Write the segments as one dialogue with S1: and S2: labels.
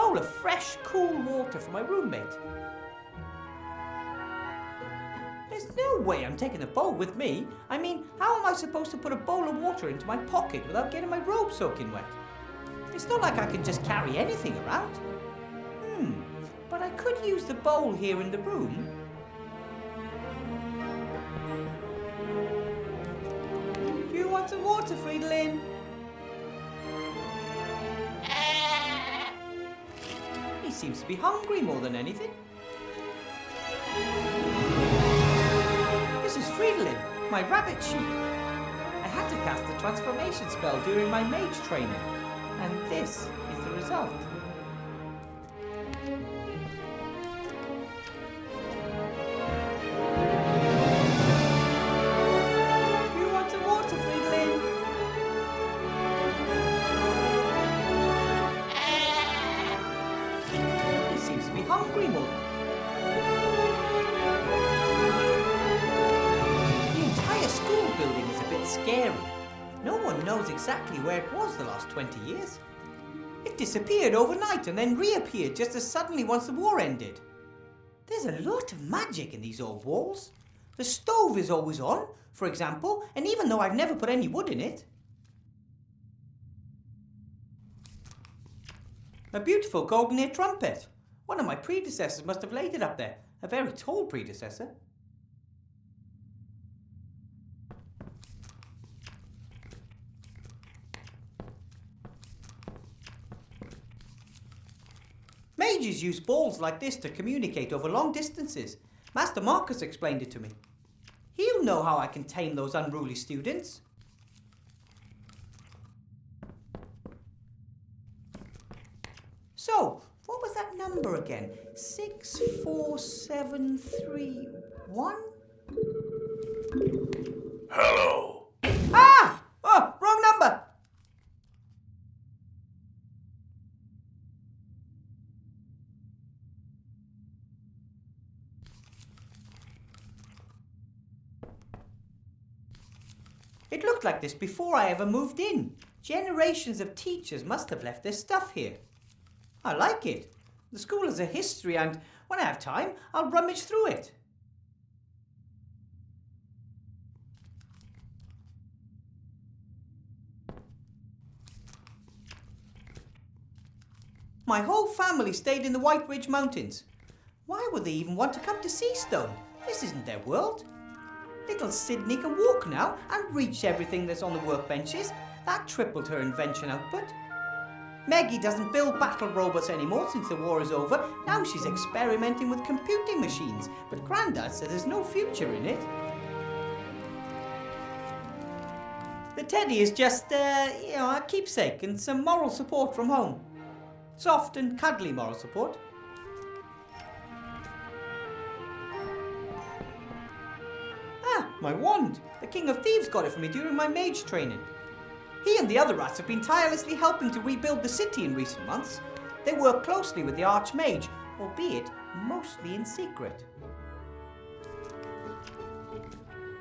S1: bowl of fresh, cool water for my roommate. There's no way I'm taking the bowl with me. I mean, how am I supposed to put a bowl of water into my pocket without getting my robe soaking wet? It's not like I can just carry anything around. But I could use the bowl here in the room. Do you want some water, Fridolin? He seems to be hungry more than anything. This is Fridolin, my rabbit sheep. I had to cast the transformation spell during my mage training, and this is the result. Do you want some water, Fridolin? He seems to be hungry more. School building is a bit scary. No one knows exactly where it was the last 20 years. It disappeared overnight and then reappeared just as suddenly once the war ended. There's a lot of magic in these old walls. The stove is always on, for example, and even though I've never put any wood in it. A beautiful golden ear trumpet. One of my predecessors must have laid it up there. A very tall predecessor. Mages use balls like this to communicate over long distances. Master Marcus explained it to me. He'll know how I can tame those unruly students. So, what was that number again? 64731?
S2: Hello.
S1: Ah! Oh, wrong number! It looked like this before I ever moved in. Generations of teachers must have left their stuff here. I like it. The school has a history and when I have time, I'll rummage through it. My whole family stayed in the White Ridge Mountains. Why would they even want to come to Seastone? This isn't their world. Little Sydney can walk now and reach everything that's on the workbenches. That tripled her invention output. Meggie doesn't build battle robots anymore since the war is over. Now she's experimenting with computing machines, but Grandad says there's no future in it. The teddy is just, a keepsake and some moral support from home. Soft and cuddly moral support. My wand! The King of Thieves got it for me during my mage training. He and the other rats have been tirelessly helping to rebuild the city in recent months. They work closely with the Archmage, albeit mostly in secret.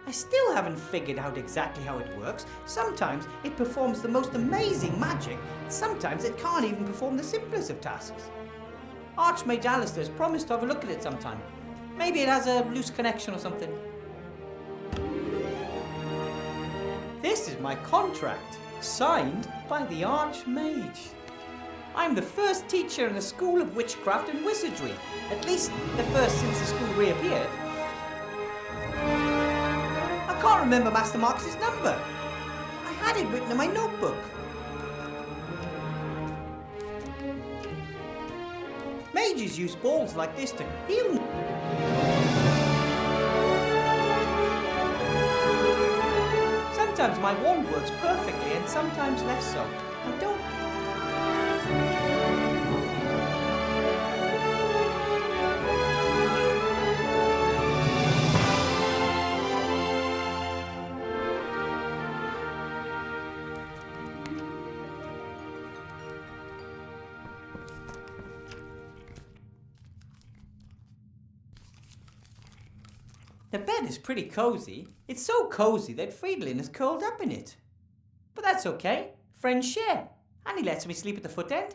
S1: I still haven't figured out exactly how it works. Sometimes it performs the most amazing magic, sometimes it can't even perform the simplest of tasks. Archmage Alistair's promised to have a look at it sometime. Maybe it has a loose connection or something. This is my contract, signed by the Archmage. I'm the first teacher in the School of Witchcraft and Wizardry, at least the first since the school reappeared. I can't remember Master Marcus's number. I had it written in my notebook. Mages use balls like this to heal. Sometimes my wand works perfectly and sometimes less so. I don't... The bed is pretty cozy. It's so cozy that Fridolin is curled up in it. But that's okay. Friends share. And he lets me sleep at the foot end.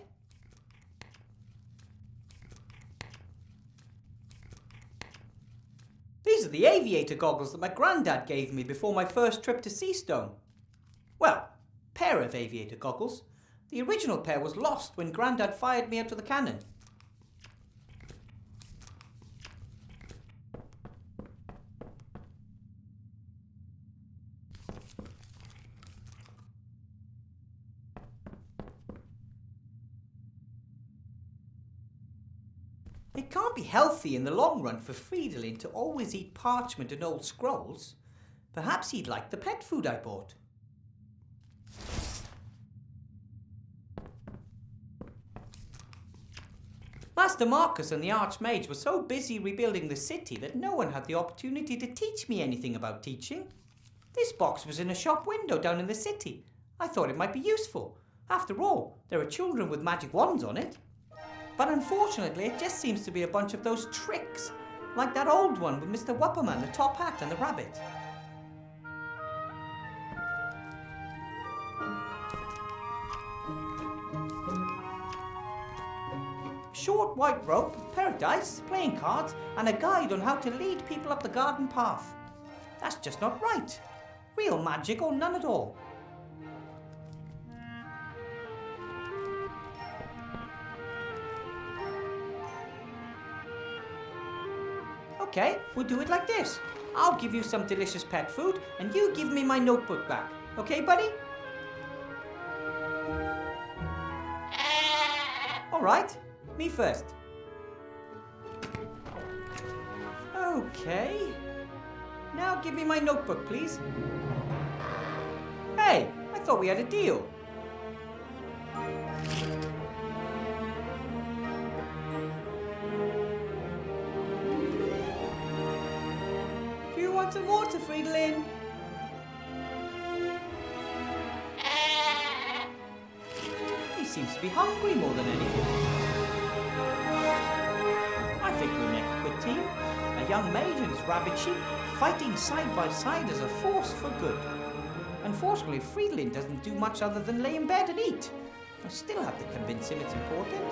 S1: These are the aviator goggles that my granddad gave me before my first trip to Seastone. Well, pair of aviator goggles. The original pair was lost when Grandad fired me out of the cannon. It can't be healthy in the long run for Fridolin to always eat parchment and old scrolls. Perhaps he'd like the pet food I bought. Master Marcus and the Archmage were so busy rebuilding the city that no one had the opportunity to teach me anything about teaching. This box was in a shop window down in the city. I thought it might be useful. After all, there are children with magic wands on it. But unfortunately, it just seems to be a bunch of those tricks, like that old one with Mr. Wupperman, the top hat and the rabbit. Short white rope, pair of dice, playing cards, and a guide on how to lead people up the garden path. That's just not right. Real magic or none at all. Okay, we'll do it like this. I'll give you some delicious pet food, and you give me my notebook back. Okay, buddy? All right, me first. Okay. Now give me my notebook, please. Hey, I thought we had a deal. Do you want some water, Fridolin? He seems to be hungry more than anything. I think we'll make a good team. A young mage and his rabbit sheep fighting side by side as a force for good. Unfortunately, Fridolin doesn't do much other than lay in bed and eat. I still have to convince him it's important.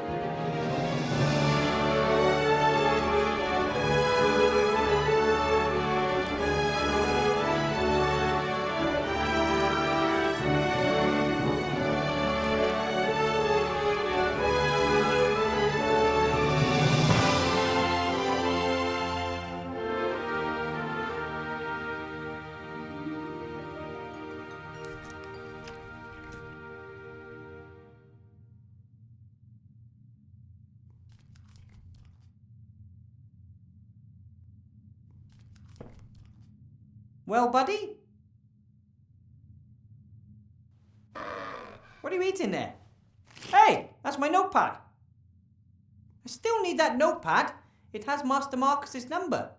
S1: Well, buddy? What are you eating there? Hey, that's my notepad. I still need that notepad. It has Master Marcus's number.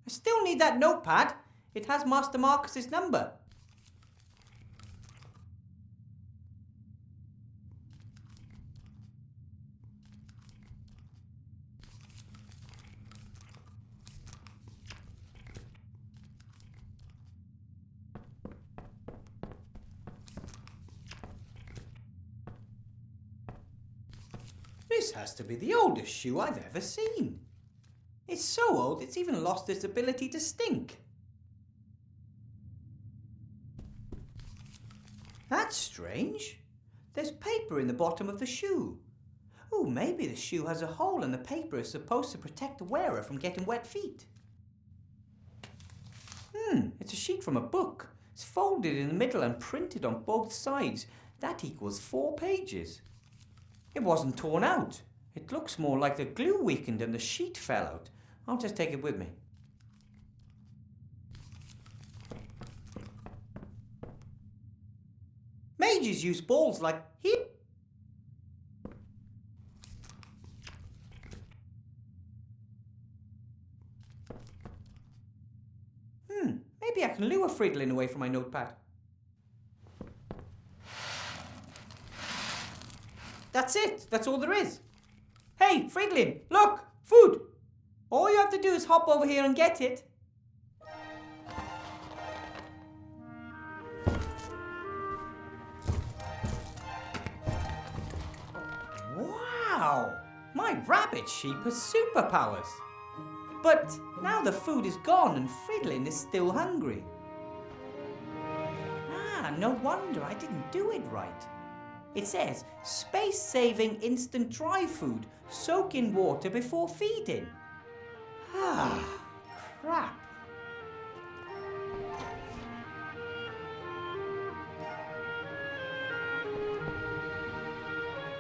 S1: I still need that notepad. It has Master Marcus's number. This has to be the oldest shoe I've ever seen. It's so old it's even lost its ability to stink. That's strange. There's paper in the bottom of the shoe. Oh, maybe the shoe has a hole and the paper is supposed to protect the wearer from getting wet feet. It's a sheet from a book. It's folded in the middle and printed on both sides. That equals 4 pages. It wasn't torn out. It looks more like the glue weakened and the sheet fell out. I'll just take it with me. Mages use balls like here. Maybe I can lure Fridolin away from my notepad. That's it. That's all there is. Hey, Fridolin, look! Food! All you have to do is hop over here and get it. Wow! My rabbit rabbit sheep has superpowers. But now the food is gone and Fiddlin is still hungry. Ah, no wonder I didn't do it right. It says, space-saving instant dry food. Soak in water before feeding. Ah, crap.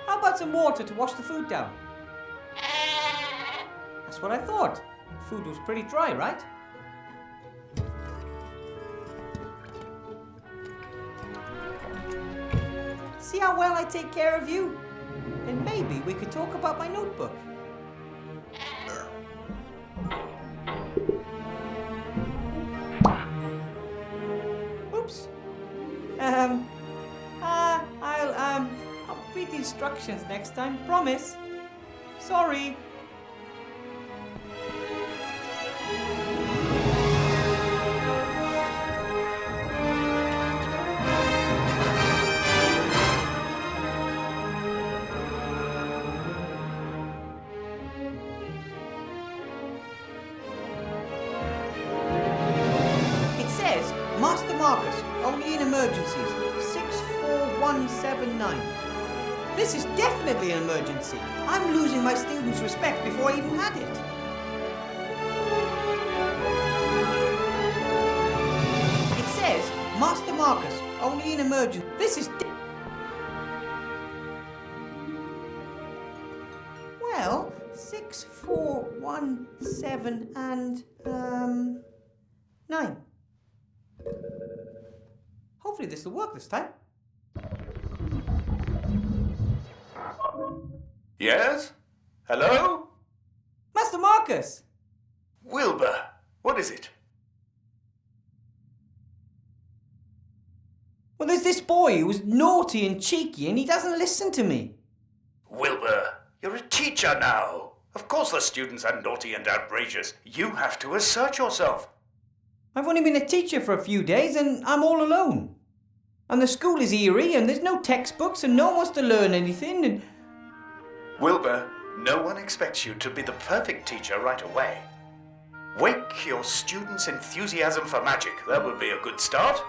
S1: How about some water to wash the food down? That's what I thought. Food was pretty dry, right? See how well I take care of you? Then maybe we could talk about my notebook. Oops. I'll read the instructions next time, promise. Sorry. Master Marcus, only in emergencies, 64179. This is definitely an emergency. I'm losing my students' respect before I even had it. It says, Master Marcus, only in emergency. This is well, 64179 and, 9. Hopefully this will work this time.
S2: Yes? Hello?
S1: Master Marcus!
S2: Wilbur, what is it?
S1: Well, there's this boy who's naughty and cheeky and he doesn't listen to me.
S2: Wilbur, you're a teacher now. Of course the students are naughty and outrageous. You have to assert yourself.
S1: I've only been a teacher for a few days and I'm all alone. And the school is eerie and there's no textbooks and no one wants to learn anything and...
S2: Wilbur, no one expects you to be the perfect teacher right away. Wake your students' enthusiasm for magic. That would be a good start.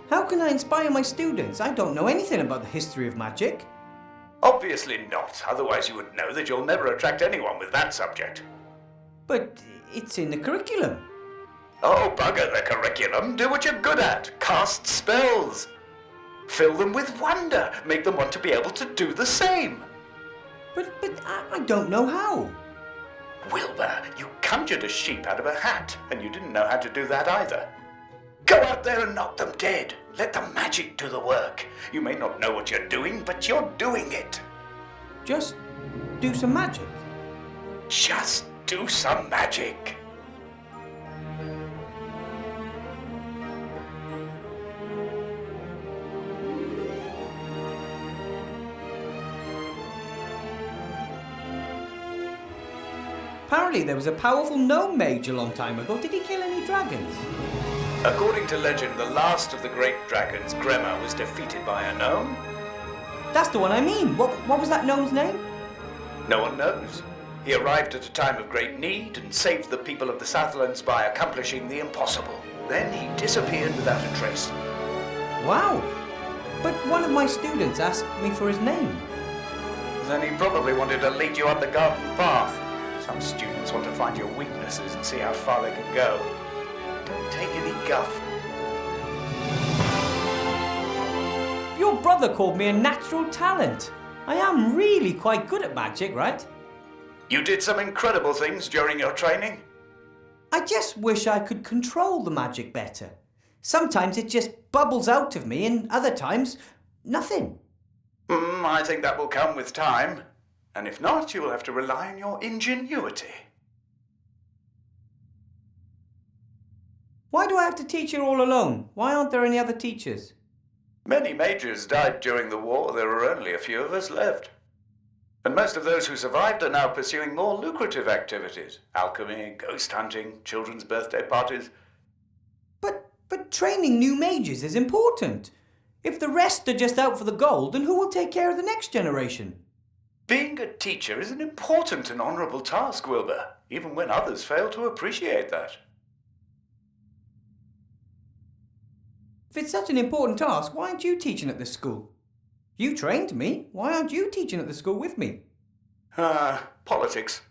S1: How can I inspire my students? I don't know anything about the history of magic.
S2: Obviously not, otherwise you would know that you'll never attract anyone with that subject.
S1: But it's in the curriculum.
S2: Oh, bugger the curriculum. Do what you're good at. Cast spells. Fill them with wonder. Make them want to be able to do the same.
S1: But I don't know how.
S2: Wilbur, you conjured a sheep out of a hat, and you didn't know how to do that either. Go out there and knock them dead. Let the magic do the work. You may not know what you're doing, but you're doing it.
S1: Just do some magic.
S2: Just do some magic.
S1: Apparently there was a powerful gnome mage a long time ago. Did he kill any dragons?
S2: According to legend, the last of the great dragons, Gremma, was defeated by a gnome.
S1: That's the one I mean. What was that gnome's name?
S2: No one knows. He arrived at a time of great need and saved the people of the Southlands by accomplishing the impossible. Then he disappeared without a trace.
S1: Wow. But one of my students asked me for his name.
S2: Then he probably wanted to lead you up the garden path. Some students want to find your weaknesses and see how far they can go. Don't take any guff.
S1: Your brother called me a natural talent. I am really quite good at magic, right?
S2: You did some incredible things during your training.
S1: I just wish I could control the magic better. Sometimes it just bubbles out of me and other times, nothing.
S2: I think that will come with time. And if not, you will have to rely on your ingenuity.
S1: Why do I have to teach here all alone? Why aren't there any other teachers?
S2: Many mages died during the war. There are only a few of us left. And most of those who survived are now pursuing more lucrative activities. Alchemy, ghost hunting, children's birthday parties.
S1: But training new mages is important. If the rest are just out for the gold, then who will take care of the next generation?
S2: Being a teacher is an important and honourable task, Wilbur, even when others fail to appreciate that.
S1: If it's such an important task, why aren't you teaching at this school? You trained me. Why aren't you teaching at the school with me?
S2: Politics.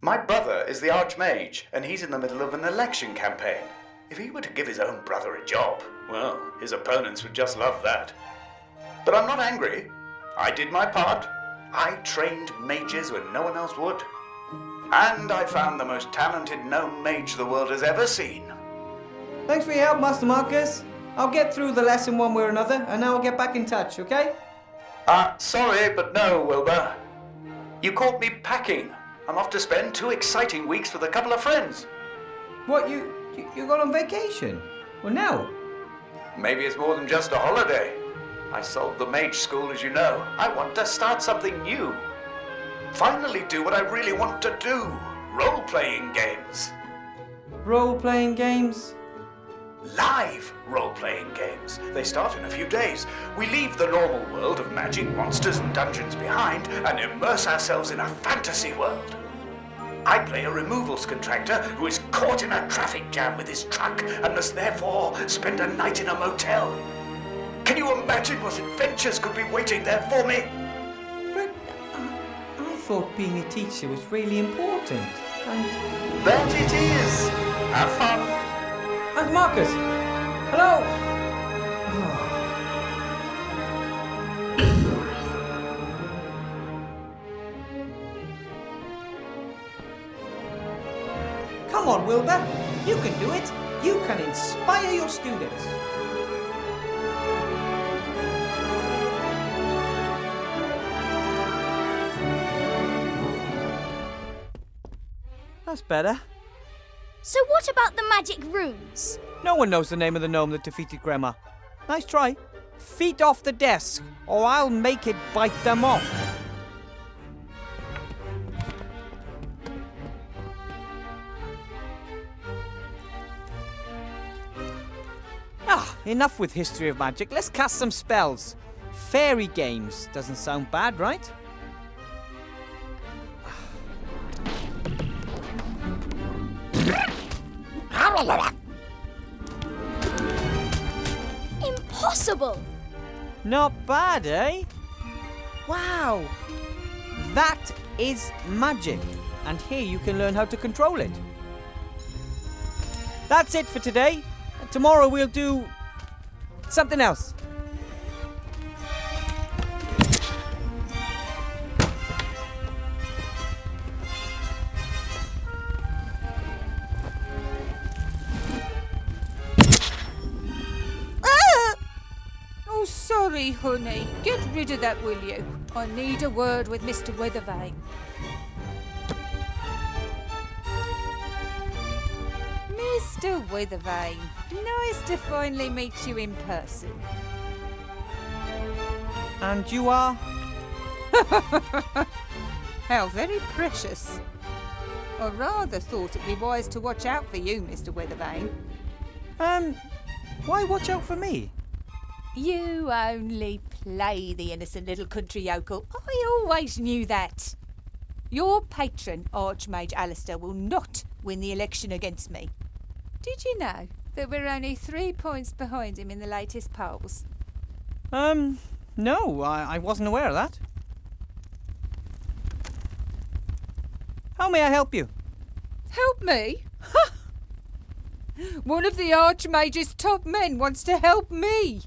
S2: My brother is the Archmage, and he's in the middle of an election campaign. If he were to give his own brother a job, well, his opponents would just love that. But I'm not angry. I did my part. I trained mages when no one else would. And I found the most talented gnome mage the world has ever seen.
S1: Thanks for your help, Master Marcus. I'll get through the lesson one way or another, and now I'll get back in touch, okay?
S2: Sorry, but no, Wilbur. You caught me packing. I'm off to spend 2 exciting weeks with a couple of friends.
S1: What, you got on vacation? Well, now?
S2: Maybe it's more than just a holiday. I sold the mage school, as you know. I want to start something new. Finally do what I really want to do. Role-playing games.
S1: Role-playing games?
S2: Live role-playing games. They start in a few days. We leave the normal world of magic, monsters and dungeons behind and immerse ourselves in a fantasy world. I play a removals contractor who is caught in a traffic jam with his truck and must therefore spend a night in a motel. Can you imagine what adventures could be waiting there for me?
S1: But I thought being a teacher was really important. And
S2: That it is. Have fun.
S1: Aunt Marcus! Hello! Come on, Wilbur. You can do it. You can inspire your students. That's better.
S3: So what about the magic runes?
S1: No one knows the name of the gnome that defeated Grandma. Nice try. Feet off the desk, or I'll make it bite them off. Enough with history of magic. Let's cast some spells. Fairy games. Doesn't sound bad, right?
S3: Impossible!
S1: Not bad, eh? Wow! That is magic. And here you can learn how to control it. That's it for today. Tomorrow we'll do something else.
S4: Oh, sorry, honey. Get rid of that, will you? I need a word with Mr. Weathervane. Mr. Weathervane, nice to finally meet you in person.
S1: And you are?
S4: How very precious. I rather thought it'd be wise to watch out for you, Mr. Weathervane.
S1: Why watch out for me?
S4: You only play the innocent little country yokel. I always knew that. Your patron, Archmage Alistair, will not win the election against me. Did you know that we're only 3 points behind him in the latest polls?
S1: No, I wasn't aware of that. How may I help you?
S4: Help me? One of the Archmage's top men wants to help me.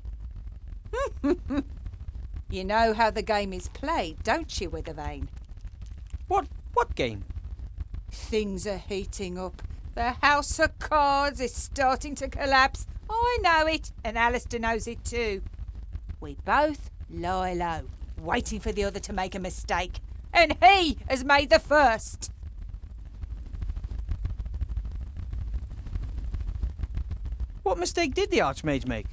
S4: You know how the game is played, don't you, Weathervane?
S1: What game?
S4: Things are heating up. The House of Cards is starting to collapse. I know it, and Alistair knows it too. We both lie low, waiting for the other to make a mistake. And he has made the first.
S1: What mistake did the Archmage make?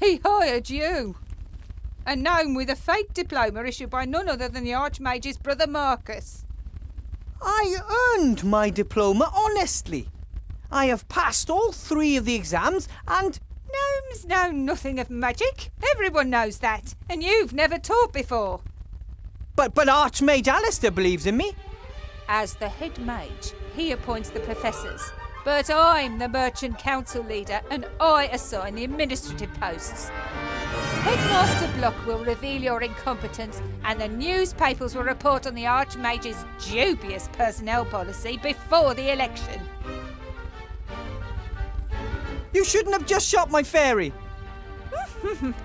S4: He hired you. A gnome with a fake diploma issued by none other than the Archmage's brother Marcus.
S1: I earned my diploma honestly. I have passed all 3 of the exams and...
S4: Tim's known nothing of magic. Everyone knows that. And you've never taught before.
S1: But Archmage Alistair believes in me.
S4: As the head mage, he appoints the professors. But I'm the merchant council leader and I assign the administrative posts. Headmaster Block will reveal your incompetence and the newspapers will report on the Archmage's dubious personnel policy before the election.
S1: You shouldn't have just shot my fairy.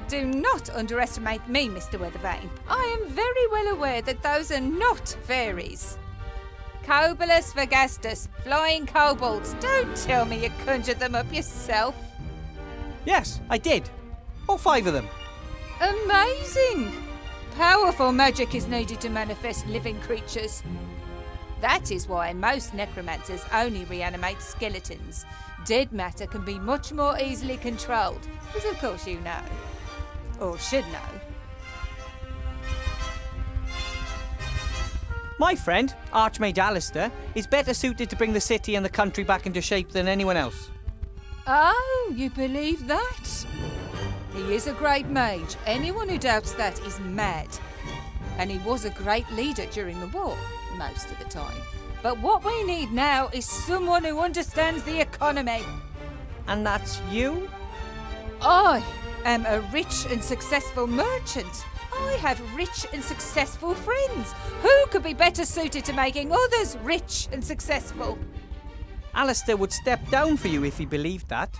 S4: Do not underestimate me, Mr. Weathervane. I am very well aware that those are not fairies. Cobolus Vergastus, flying kobolds. Don't tell me you conjured them up yourself.
S1: Yes, I did. All 5 of them.
S4: Amazing! Powerful magic is needed to manifest living creatures. That is why most necromancers only reanimate skeletons. Dead matter can be much more easily controlled, as of course you know. Or should know.
S1: My friend, Archmage Alistair, is better suited to bring the city and the country back into shape than anyone else.
S4: Oh, you believe that? He is a great mage. Anyone who doubts that is mad. And he was a great leader during the war, most of the time. But what we need now is someone who understands the economy.
S1: And that's you?
S4: I am a rich and successful merchant. I have rich and successful friends. Who could be better suited to making others rich and successful?
S1: Alistair would step down for you if he believed that.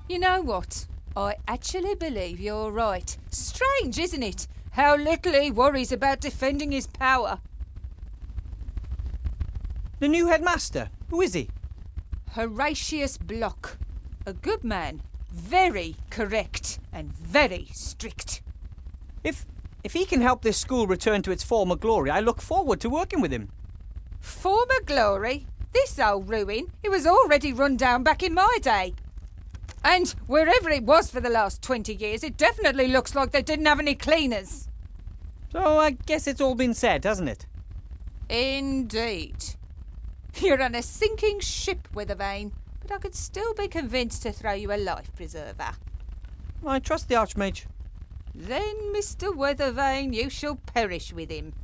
S4: You know what? I actually believe you're right. Strange, isn't it? How little he worries about defending his power.
S1: The new headmaster, who is he?
S4: Horatius Block. A good man. Very correct and very strict.
S1: If he can help this school return to its former glory, I look forward to working with him.
S4: Former glory? This old ruin, it was already run down back in my day. And wherever it was for the last 20 years, it definitely looks like they didn't have any cleaners.
S1: So I guess it's all been said, hasn't it?
S4: Indeed. You're on a sinking ship, Weathervane, but I could still be convinced to throw you a life preserver.
S1: I trust the Archmage.
S4: Then, Mr. Weathervane, you shall perish with him.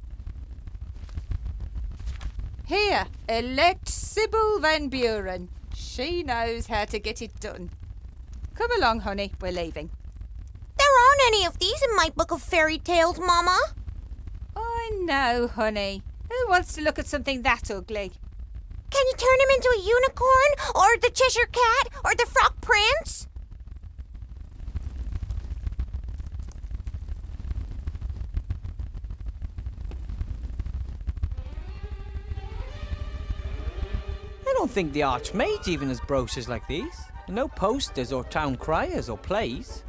S4: Here, elect Sybil Van Buren. She knows how to get it done. Come along, honey, we're leaving.
S3: There aren't any of these in my book of fairy tales, Mama.
S4: I know, honey. Who wants to look at something that ugly?
S3: Can you turn him into a unicorn, or the Cheshire Cat, or the Frog Prince?
S1: I don't think the Archmage even has brochures like these. No posters or town criers or plays.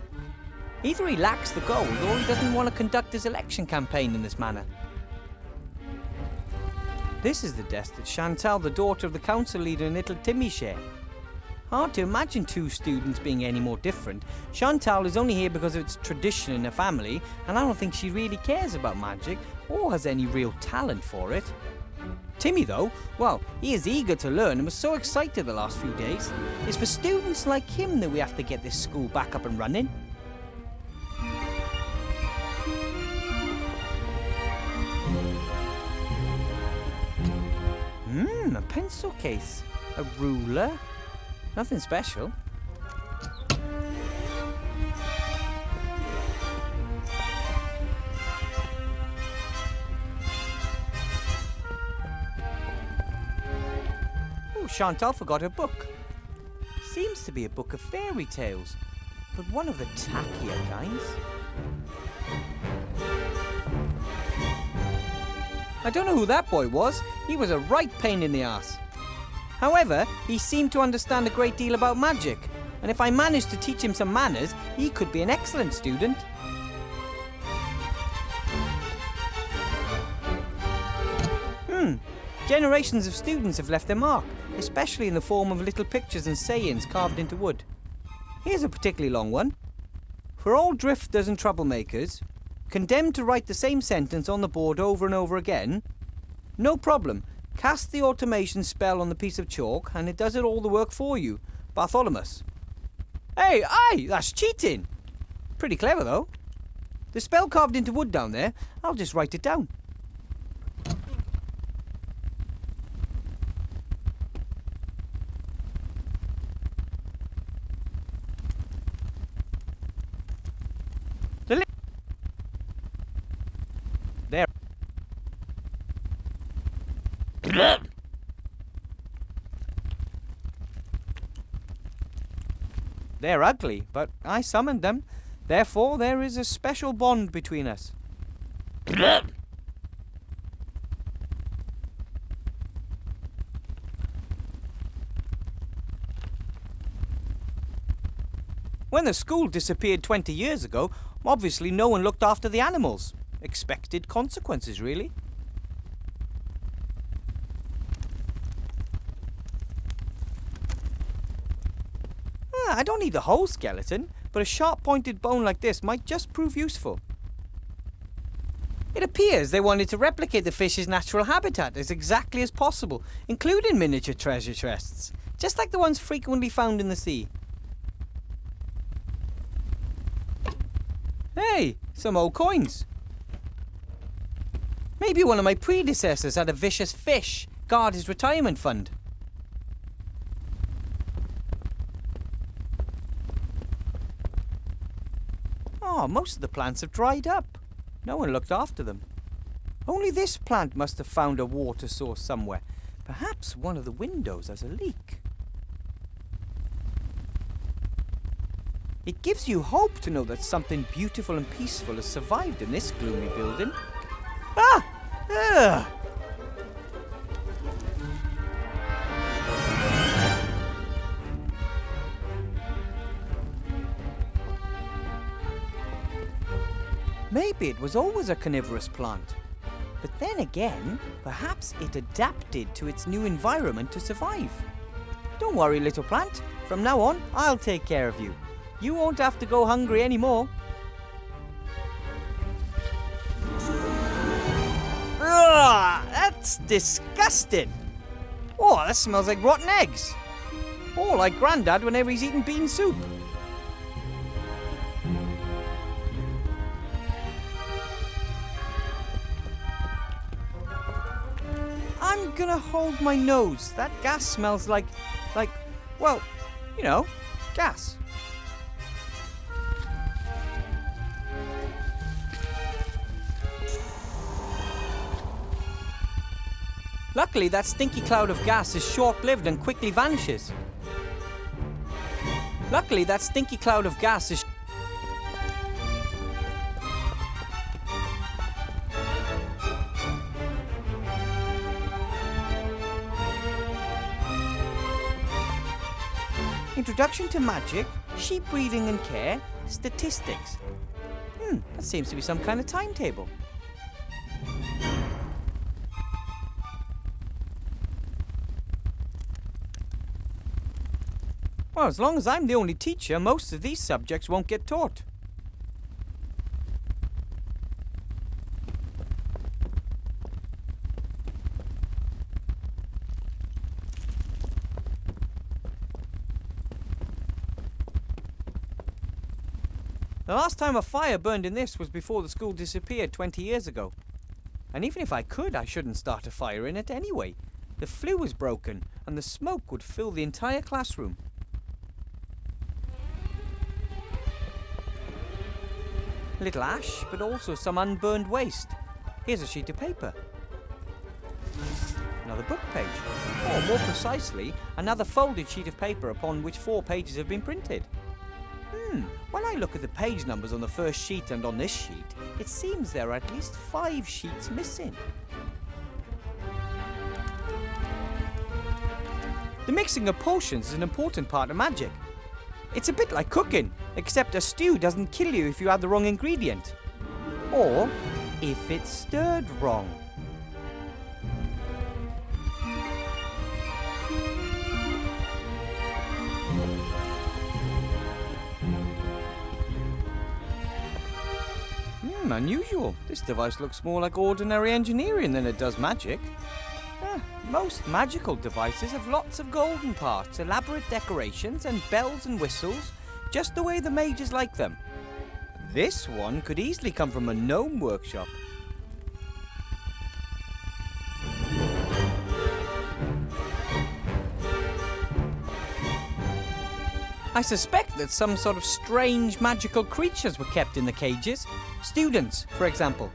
S1: Either he lacks the gold or he doesn't want to conduct his election campaign in this manner. This is the desk that Chantal, the daughter of the council leader, and little Timmy share. Hard to imagine 2 students being any more different. Chantal is only here because of its tradition in her family, and I don't think she really cares about magic or has any real talent for it. Timmy, though, well, he is eager to learn and was so excited the last few days. It's for students like him that we have to get this school back up and running. A pencil case. A ruler. Nothing special. Oh, Chantal forgot her book. Seems to be a book of fairy tales, but one of the tackier kinds. I don't know who that boy was. He was a right pain in the ass. However, he seemed to understand a great deal about magic, and if I managed to teach him some manners, he could be an excellent student. Generations of students have left their mark, especially in the form of little pictures and sayings carved into wood. Here's a particularly long one. For all drifters and troublemakers, condemned to write the same sentence on the board over and over again, no problem. Cast the automation spell on the piece of chalk and it does it all the work for you. Bartholomew. Hey, aye, that's cheating. Pretty clever, though. The spell carved into wood down there, I'll just write it down. There. They're ugly, but I summoned them. Therefore, there is a special bond between us. When the school disappeared 20 years ago, obviously no one looked after the animals. Expected consequences, really. I don't need the whole skeleton, but a sharp-pointed bone like this might just prove useful. It appears they wanted to replicate the fish's natural habitat as exactly as possible, including miniature treasure chests, just like the ones frequently found in the sea. Hey, some old coins. Maybe one of my predecessors had a vicious fish guard his retirement fund. Oh, most of the plants have dried up. No one looked after them. Only this plant must have found a water source somewhere. Perhaps one of the windows has a leak. It gives you hope to know that something beautiful and peaceful has survived in this gloomy building. Ah! Ugh! Maybe it was always a carnivorous plant. But then again, perhaps it adapted to its new environment to survive. Don't worry, little plant. From now on, I'll take care of you. You won't have to go hungry anymore. Ugh, that's disgusting. Oh, that smells like rotten eggs. Or like Grandad whenever he's eating bean soup. I'm gonna hold my nose. That gas smells like, well, you know, gas. Luckily, that stinky cloud of gas is short-lived and quickly vanishes. Luckily, that stinky cloud of gas is... Introduction to magic, sheep breeding and care, statistics. That seems to be some kind of timetable. Well, as long as I'm the only teacher, most of these subjects won't get taught. The last time a fire burned in this was before the school disappeared 20 years ago. And even if I could, I shouldn't start a fire in it anyway. The flue was broken, and the smoke would fill the entire classroom. A little ash, but also some unburned waste. Here's a sheet of paper. Another book page. Or more precisely, another folded sheet of paper upon which 4 pages have been printed. When I look at the page numbers on the first sheet and on this sheet, it seems there are at least 5 sheets missing. The mixing of potions is an important part of magic. It's a bit like cooking, except a stew doesn't kill you if you add the wrong ingredient. Or if it's stirred wrong. Unusual. This device looks more like ordinary engineering than it does magic. Most magical devices have lots of golden parts, elaborate decorations, and bells and whistles just the way the mages like them. This one could easily come from a gnome workshop. I suspect that some sort of strange magical creatures were kept in the cages. Students, for example.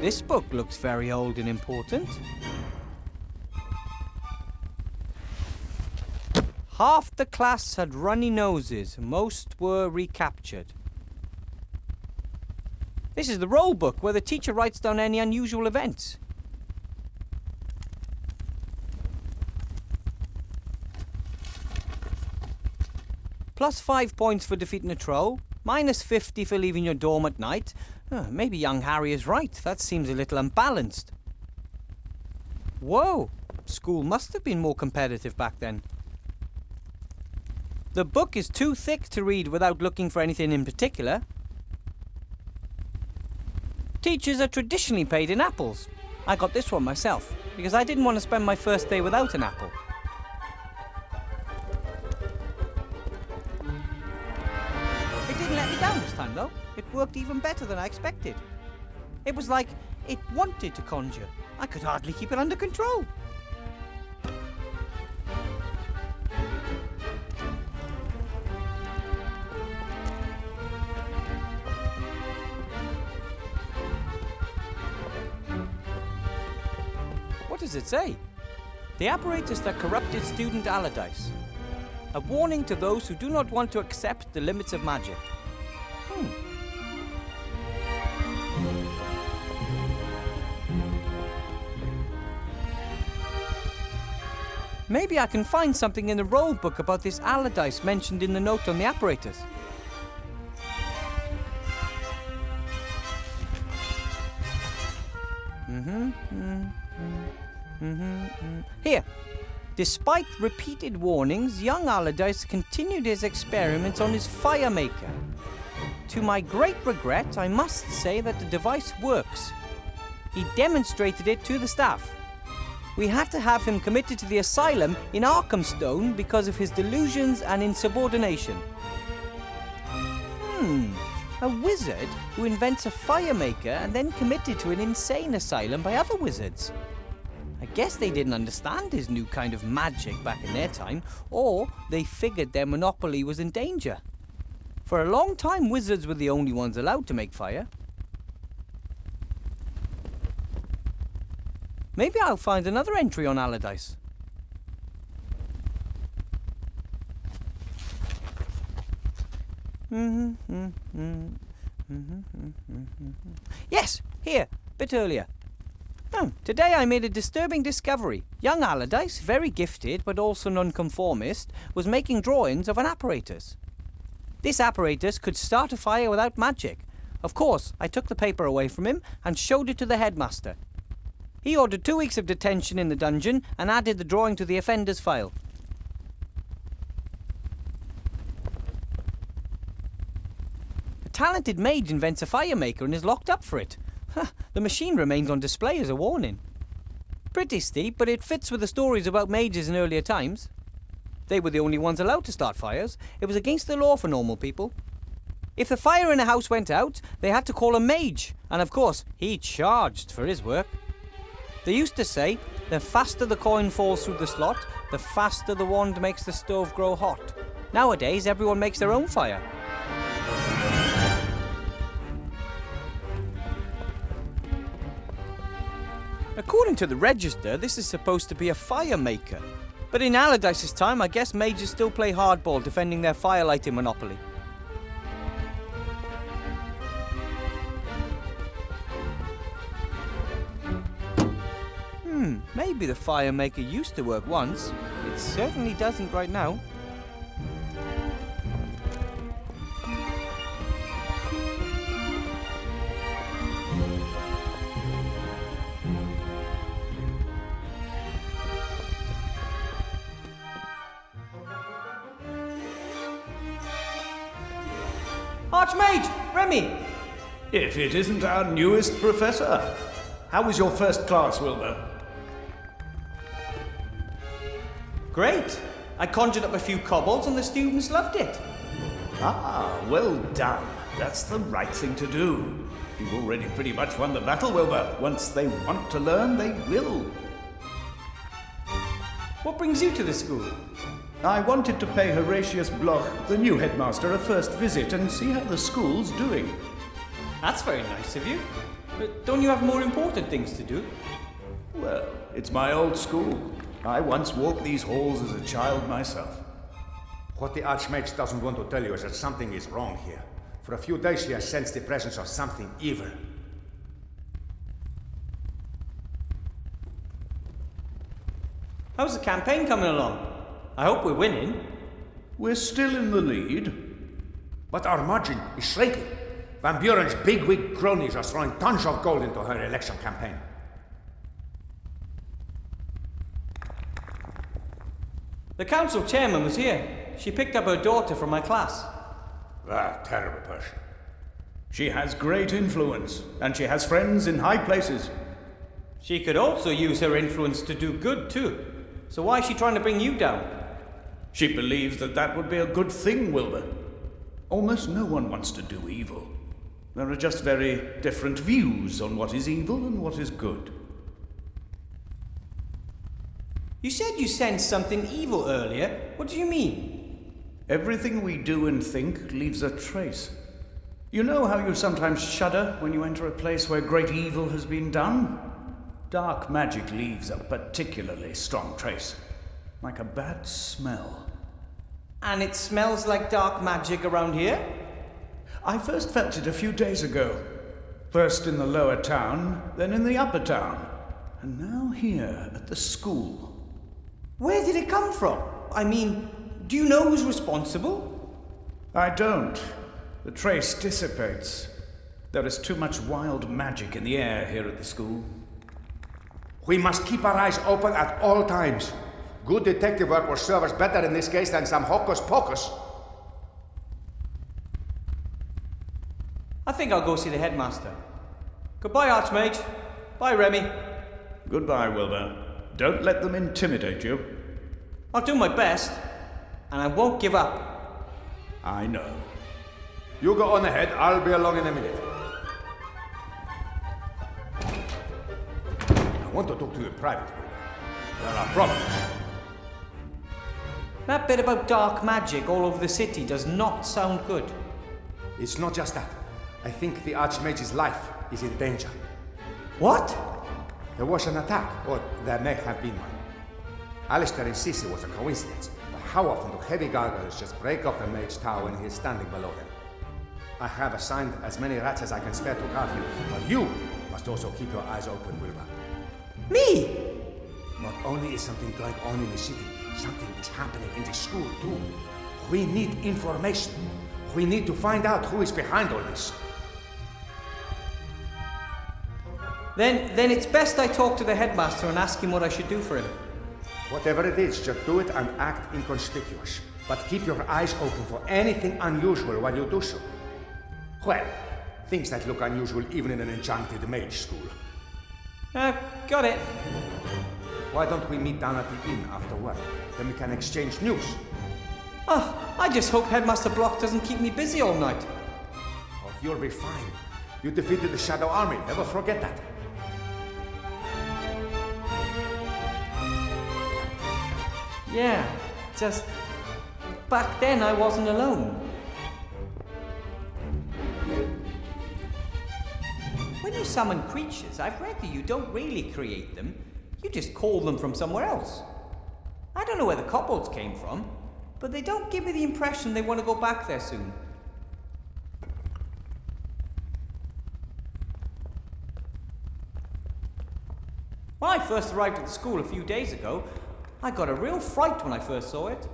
S1: This book looks very old and important. Half the class had runny noses. Most were recaptured. This is the roll book where the teacher writes down any unusual events. Plus 5 points for defeating a troll. Minus 50 for leaving your dorm at night. Maybe young Harry is right. That seems a little unbalanced. Whoa! School must have been more competitive back then. The book is too thick to read without looking for anything in particular. Teachers are traditionally paid in apples. I got this one myself, because I didn't want to spend my first day without an apple. It didn't let me down this time, though. It worked even better than I expected. It was like it wanted to conjure. I could hardly keep it under control. What does it say? The apparatus that corrupted student Allardyce. A warning to those who do not want to accept the limits of magic. Maybe I can find something in the roll book about this Allardyce mentioned in the note on the apparatus. Here. Despite repeated warnings, young Allardyce continued his experiments on his fire maker. To my great regret, I must say that the device works. He demonstrated it to the staff. We had to have him committed to the asylum in Arkhamstone because of his delusions and insubordination. A wizard who invents a fire maker and then committed to an insane asylum by other wizards. I guess they didn't understand his new kind of magic back in their time, or they figured their monopoly was in danger. For a long time, wizards were the only ones allowed to make fire. Maybe I'll find another entry on Allardyce. Yes, here, bit earlier. Today I made a disturbing discovery. Young Allardyce, very gifted but also nonconformist, was making drawings of an apparatus. This apparatus could start a fire without magic. Of course, I took the paper away from him and showed it to the headmaster. He ordered 2 weeks of detention in the dungeon and added the drawing to the offender's file. A talented mage invents a fire maker and is locked up for it. The machine remains on display as a warning. Pretty steep, but it fits with the stories about mages in earlier times. They were the only ones allowed to start fires. It was against the law for normal people. If the fire in a house went out, they had to call a mage, and of course, he charged for his work. They used to say, the faster the coin falls through the slot, the faster the wand makes the stove grow hot. Nowadays, everyone makes their own fire. According to the register, this is supposed to be a fire maker. But in Allardyce's time, I guess mages still play hardball defending their firelighting monopoly. Maybe the fire maker used to work once. It certainly doesn't right now. Archmage! Remy!
S2: If it isn't our newest professor. How was your first class, Wilbur?
S1: Great. I conjured up a few kobolds and the students loved it.
S2: Ah, well done. That's the right thing to do. You've already pretty much won the battle, Wilbur. Once they want to learn, they will.
S1: What brings you to the school?
S2: I wanted to pay Horatius Bloch, the new headmaster, a first visit and see how the school's doing.
S1: That's very nice of you. But don't you have more important things to do?
S2: Well, it's my old school. I once walked these halls as a child myself.
S5: What the Archmage doesn't want to tell you is that something is wrong here. For a few days he has sensed the presence of something evil.
S1: How's the campaign coming along? I hope we're winning.
S2: We're still in the lead.
S5: But our margin is shrinking. Van Buren's bigwig cronies are throwing tons of gold into her election campaign.
S1: The council chairman was here. She picked up her daughter from my class.
S5: Ah, terrible person.
S2: She has great influence, and she has friends in high places.
S1: She could also use her influence to do good too. So why is she trying to bring you down?
S2: She believes that that would be a good thing, Wilbur. Almost no one wants to do evil. There are just very different views on what is evil and what is good.
S1: You said you sensed something evil earlier. What do you mean?
S2: Everything we do and think leaves a trace. You know how you sometimes shudder when you enter a place where great evil has been done? Dark magic leaves a particularly strong trace, like a bad smell.
S1: And it smells like dark magic around here?
S2: I first felt it a few days ago. First in the lower town, then in the upper town, and now here at the school.
S1: Where did it come from? I mean, do you know who's responsible?
S2: I don't. The trace dissipates. There is too much wild magic in the air here at the school.
S5: We must keep our eyes open at all times. Good detective work will serve us better in this case than some hocus pocus.
S1: I think I'll go see the headmaster. Goodbye, Archmage. Bye, Remy.
S2: Goodbye, Wilbur. Don't let them intimidate you.
S1: I'll do my best, and I won't give up.
S2: I know.
S5: You go on ahead, I'll be along in a minute. I want to talk to you in private. There are problems.
S1: That bit about dark magic all over the city does not sound good.
S5: It's not just that. I think the Archmage's life is in danger.
S1: What?
S5: There was an attack, or there may have been one. Alistair insists it was a coincidence, but how often do heavy gargoyles just break up the mage tower when he is standing below them? I have assigned as many rats as I can spare to guard him, but you must also keep your eyes open, Wilbur.
S1: Me?
S5: Not only is something going on in the city, something is happening in the school too. We need information. We need to find out who is behind all this.
S1: Then it's best I talk to the headmaster and ask him what I should do for him.
S5: Whatever it is, just do it and act inconspicuous. But keep your eyes open for anything unusual while you do so. Well, things that look unusual even in an enchanted mage school.
S1: Got it.
S5: Why don't we meet down at the inn after work? Then we can exchange news.
S1: I just hope Headmaster Block doesn't keep me busy all night.
S5: Oh, you'll be fine. You defeated the Shadow Army. Never forget that.
S1: Yeah, just back then I wasn't alone. When you summon creatures, I've read that you don't really create them, you just call them from somewhere else. I don't know where the kobolds came from, but they don't give me the impression they want to go back there soon. When I first arrived at the school a few days ago, I got a real fright when I first saw it.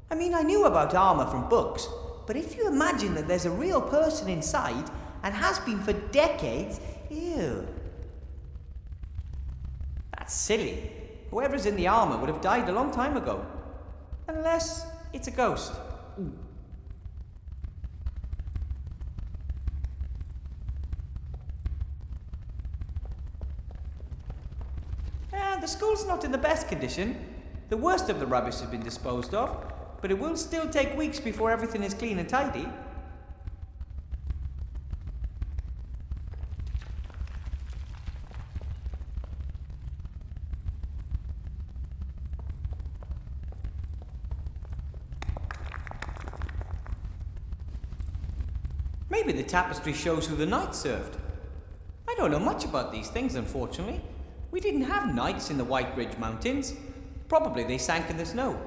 S1: I mean, I knew about armor from books, but if you imagine that there's a real person inside, and has been for decades, ew. That's silly. Whoever's in the armor would have died a long time ago. Unless it's a ghost. The school's not in the best condition. The worst of the rubbish has been disposed of, but it will still take weeks before everything is clean and tidy. Maybe the tapestry shows who the knights served. I don't know much about these things, unfortunately. We didn't have knights in the White Ridge Mountains. Probably they sank in the snow.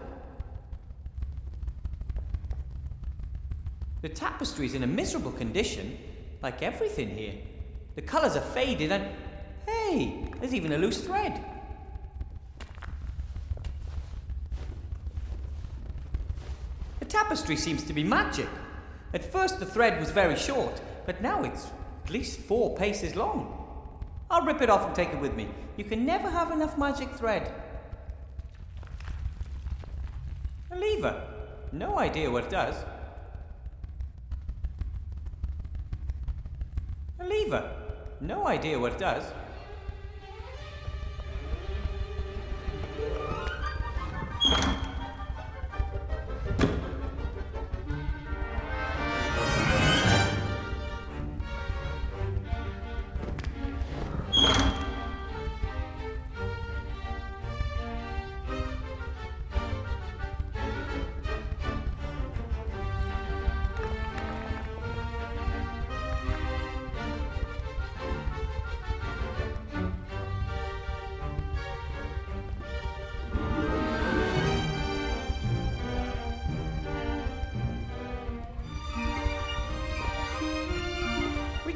S1: The tapestry's in a miserable condition, like everything here. The colours are faded and... Hey, there's even a loose thread. The tapestry seems to be magic. At first the thread was very short, but now it's at least 4 paces long. I'll rip it off and take it with me. You can never have enough magic thread. A lever. No idea what it does. A lever. No idea what it does.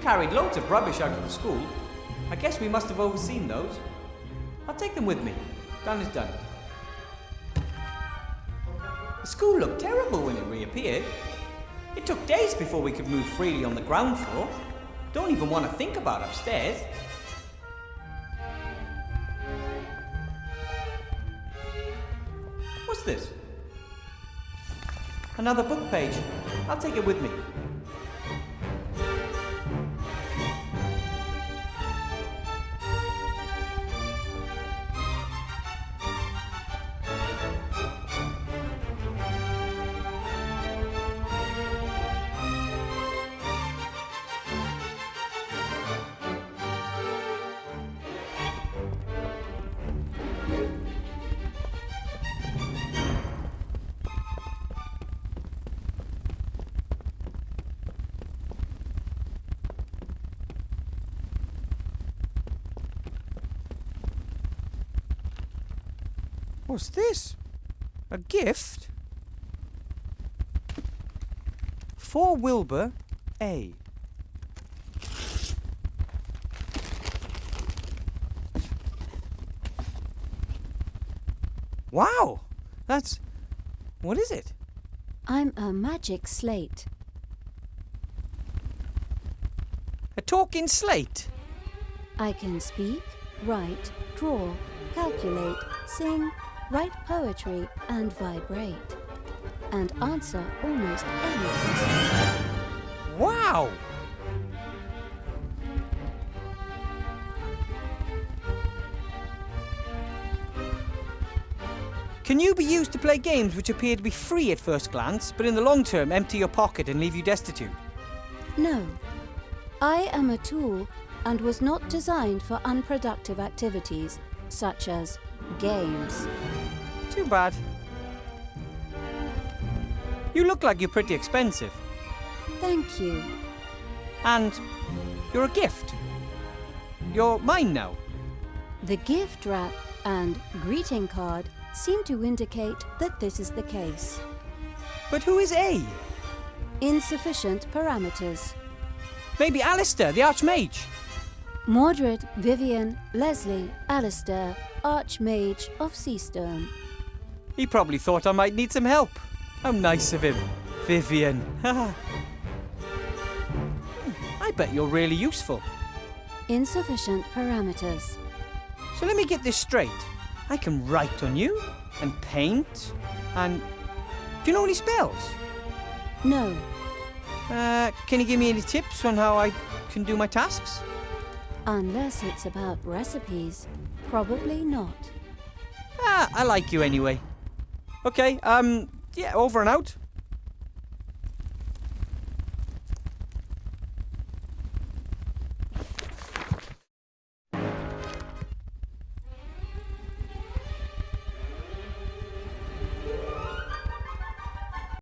S1: Carried loads of rubbish out of the school. I guess we must have overseen those. I'll take them with me. Done is done. The school looked terrible when it reappeared. It took days before we could move freely on the ground floor. Don't even want to think about upstairs. What's this? Another book page. I'll take it with me. What's this? A gift? For Wilbur A. Wow! That's... what is it?
S6: I'm a magic slate.
S1: A talking slate?
S6: I can speak, write, draw, calculate, sing, write poetry and vibrate, and answer almost any question.
S1: Wow! Can you be used to play games which appear to be free at first glance, but in the long term empty your pocket and leave you destitute?
S6: No. I am a tool and was not designed for unproductive activities such as games.
S1: Too bad. You look like you're pretty expensive.
S6: Thank you.
S1: And you're a gift. You're mine now.
S6: The gift wrap and greeting card seem to indicate that this is the case.
S1: But who is A?
S6: Insufficient parameters.
S1: Maybe Alistair, the Archmage.
S6: Mordred, Vivian, Leslie, Alistair, Archmage of Seastone.
S1: He probably thought I might need some help. How nice of him. Vivian. I bet you're really useful.
S6: Insufficient parameters.
S1: So let me get this straight. I can write on you, and paint, and... Do you know any spells?
S6: No.
S1: Can you give me any tips on how I can do my tasks?
S6: Unless it's about recipes. Probably not.
S1: I like you anyway. Okay, yeah, over and out.